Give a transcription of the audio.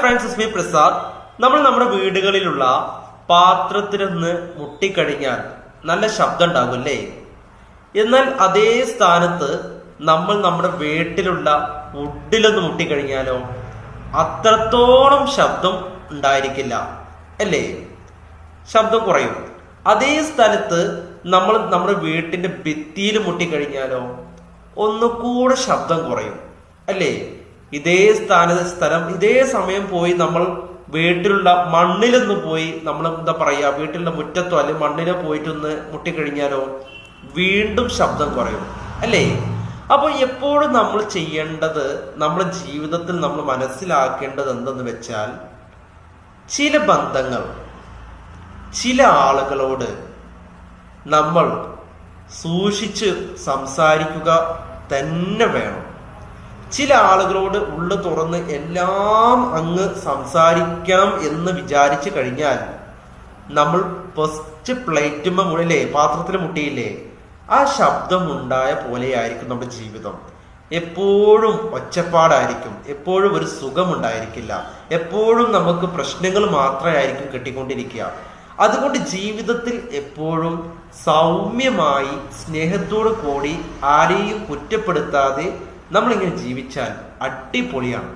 Friends, ഇസ്മി പ്രസാദ്. നമ്മൾ നമ്മുടെ വീടുകളിലുള്ള പാത്രത്തിലൊന്ന് മുട്ടിക്കഴിഞ്ഞാൽ നല്ല ശബ്ദം ഉണ്ടാകും അല്ലേ? എന്നാൽ അതേ സ്ഥാനത്ത് നമ്മൾ നമ്മുടെ വീട്ടിലുള്ള വുഡിലൊന്ന് മുട്ടിക്കഴിഞ്ഞാലോ അത്രത്തോളം ശബ്ദം ഉണ്ടായിരിക്കില്ല അല്ലേ? ശബ്ദം കുറയും. അതേ സ്ഥലത്ത് നമ്മൾ നമ്മുടെ വീട്ടിന്റെ ഭിത്തിയിൽ മുട്ടിക്കഴിഞ്ഞാലോ ഒന്നുകൂടെ ശബ്ദം കുറയും അല്ലേ? ഇതേ ഇതേ സമയം പോയി നമ്മൾ വീട്ടിലുള്ള മണ്ണിലൊന്ന് പോയി നമ്മൾ എന്താ പറയാ, വീട്ടിലുള്ള മുറ്റത്തോ അല്ലെങ്കിൽ മണ്ണിലോ പോയിട്ടൊന്ന് മുട്ടിക്കഴിഞ്ഞാലോ വീണ്ടും ശബ്ദം കുറയും അല്ലേ? അപ്പൊ എപ്പോഴും നമ്മൾ ചെയ്യേണ്ടത്, നമ്മുടെ ജീവിതത്തിൽ നമ്മൾ മനസ്സിലാക്കേണ്ടത് എന്തെന്ന് വെച്ചാൽ, ചില ബന്ധങ്ങൾ, ചില ആളുകളോട് നമ്മൾ സൂക്ഷിച്ച് സംസാരിക്കുക തന്നെ വേണം. ചില ആളുകളോട് ഉള്ളു തുറന്ന് എല്ലാം അങ്ങ് സംസാരിക്കണം എന്ന് വിചാരിച്ചു കഴിഞ്ഞാൽ നമ്മൾ ഫസ്റ്റ് പ്ലേറ്റുമ്പോ മുകളിലേ പാത്രത്തിൽ മുട്ടിയില്ലേ, ആ ശബ്ദം ഉണ്ടായ പോലെയായിരിക്കും നമ്മുടെ ജീവിതം. എപ്പോഴും ഒച്ചപ്പാടായിരിക്കും, എപ്പോഴും ഒരു സുഖമുണ്ടായിരിക്കില്ല, എപ്പോഴും നമുക്ക് പ്രശ്നങ്ങൾ മാത്രമായിരിക്കും കിട്ടിക്കൊണ്ടിരിക്കുക. അതുകൊണ്ട് ജീവിതത്തിൽ എപ്പോഴും സൗമ്യമായി സ്നേഹത്തോടു കൂടി ആരെയും കുറ്റപ്പെടുത്താതെ നമ്മളിങ്ങനെ ജീവിച്ചാൽ അടിപൊളിയാണ്.